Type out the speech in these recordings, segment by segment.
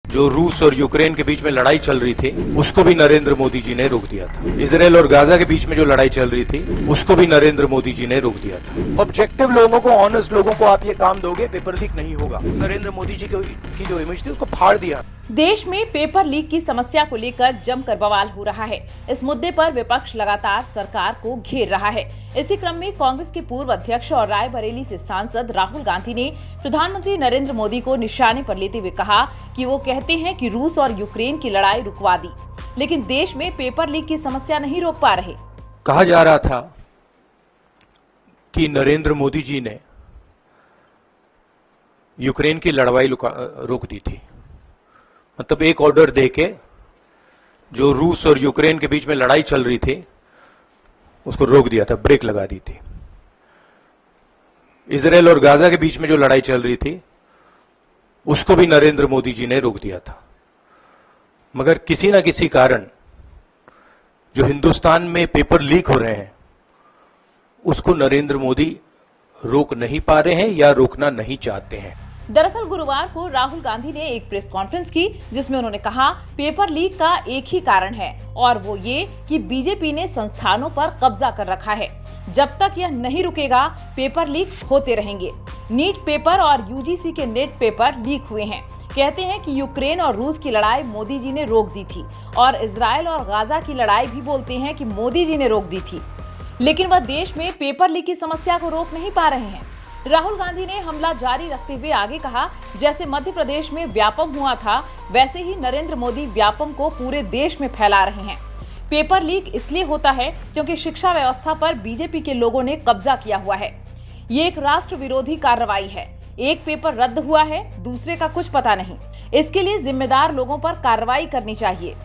जो रूस और यूक्रेन के बीच में लड़ाई चल रही थी उसको भी नरेंद्र मोदी जी ने रोक दिया था। इजराइल और गाजा के बीच में जो लड़ाई चल रही थी उसको भी नरेंद्र मोदी जी ने रोक दिया था। ऑब्जेक्टिव लोगों को, ऑनेस्ट लोगों को आप ये काम दोगे, पेपर लीक नहीं होगा। नरेंद्र मोदी जी की जो इमेज थी उसको फाड़ दिया। देश में पेपर लीक की समस्या को लेकर जमकर बवाल हो रहा है। इस मुद्दे पर विपक्ष लगातार सरकार को घेर रहा है। इसी क्रम में कांग्रेस के पूर्व अध्यक्ष और रायबरेली से सांसद राहुल गांधी ने प्रधानमंत्री नरेंद्र मोदी को निशाने पर लेते हुए कहा कि वो कहते हैं कि रूस और यूक्रेन की लड़ाई रुकवा दी, लेकिन देश में पेपर लीक की समस्या नहीं रोक पा रहे। कहा जा रहा था कि नरेंद्र मोदी जी ने यूक्रेन की लड़ाई रोक दी थी, मतलब एक ऑर्डर देके जो रूस और यूक्रेन के बीच में लड़ाई चल रही थी उसको रोक दिया था, ब्रेक लगा दी थी। इजराइल और गाजा के बीच में जो लड़ाई चल रही थी उसको भी नरेंद्र मोदी जी ने रोक दिया था। मगर किसी ना किसी कारण जो हिंदुस्तान में पेपर लीक हो रहे हैं उसको नरेंद्र मोदी रोक नहीं पा रहे हैं या रोकना नहीं चाहते हैं। दरअसल गुरुवार को राहुल गांधी ने एक प्रेस कॉन्फ्रेंस की जिसमें उन्होंने कहा पेपर लीक का एक ही कारण है और वो ये कि बीजेपी ने संस्थानों पर कब्जा कर रखा है। जब तक यह नहीं रुकेगा पेपर लीक होते रहेंगे। नीट पेपर और यूजीसी के नेट पेपर लीक हुए हैं। कहते हैं कि यूक्रेन और रूस की लड़ाई मोदी जी ने रोक दी थी और इजराइल और गाजा की लड़ाई भी बोलते हैं कि मोदी जी ने रोक दी थी, लेकिन वह देश में पेपर लीक की समस्या को रोक नहीं पा रहे हैं। राहुल गांधी ने हमला जारी रखते हुए आगे कहा, जैसे मध्य प्रदेश में व्यापम हुआ था वैसे ही नरेंद्र मोदी व्यापम को पूरे देश में फैला रहे हैं। पेपर लीक इसलिए होता है क्योंकि शिक्षा व्यवस्था पर बीजेपी के लोगों ने कब्जा किया हुआ है। ये एक राष्ट्र विरोधी कार्रवाई है। एक पेपर रद्द हुआ है, दूसरे का कुछ पता नहीं। इसके लिए जिम्मेदार लोगों पर कार्रवाई करनी चाहिए।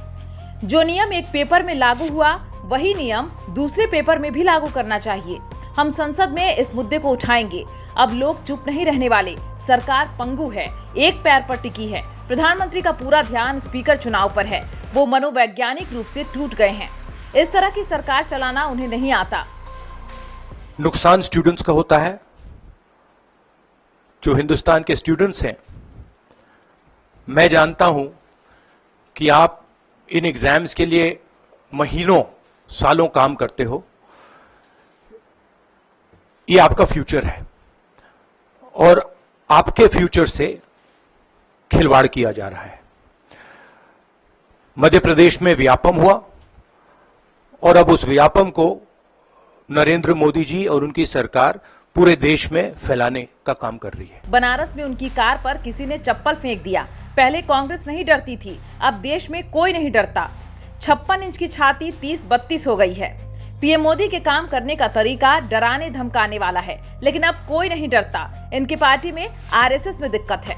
जो नियम एक पेपर में लागू हुआ वही नियम दूसरे पेपर में भी लागू करना चाहिए। हम संसद में इस मुद्दे को उठाएंगे। अब लोग चुप नहीं रहने वाले। सरकार पंगु है, एक पैर पर टिकी है। प्रधानमंत्री का पूरा ध्यान स्पीकर चुनाव पर है। वो मनोवैज्ञानिक रूप से टूट गए हैं। इस तरह की सरकार चलाना उन्हें नहीं आता। नुकसान स्टूडेंट्स का होता है। जो हिंदुस्तान के स्टूडेंट्स हैं, मैं जानता हूं कि आप इन एग्जाम्स के लिए महीनों सालों काम करते हो। ये आपका फ्यूचर है और आपके फ्यूचर से खिलवाड़ किया जा रहा है। मध्य प्रदेश में व्यापम हुआ और अब उस व्यापम को नरेंद्र मोदी जी और उनकी सरकार पूरे देश में फैलाने का काम कर रही है। बनारस में उनकी कार पर किसी ने चप्पल फेंक दिया। पहले कांग्रेस नहीं डरती थी, अब देश में कोई नहीं डरता। 56 इंच की छाती 30-32 हो गई है। पीएम मोदी के काम करने का तरीका डराने धमकाने वाला है, लेकिन अब कोई नहीं डरता। इनकी पार्टी में आरएसएस में दिक्कत है।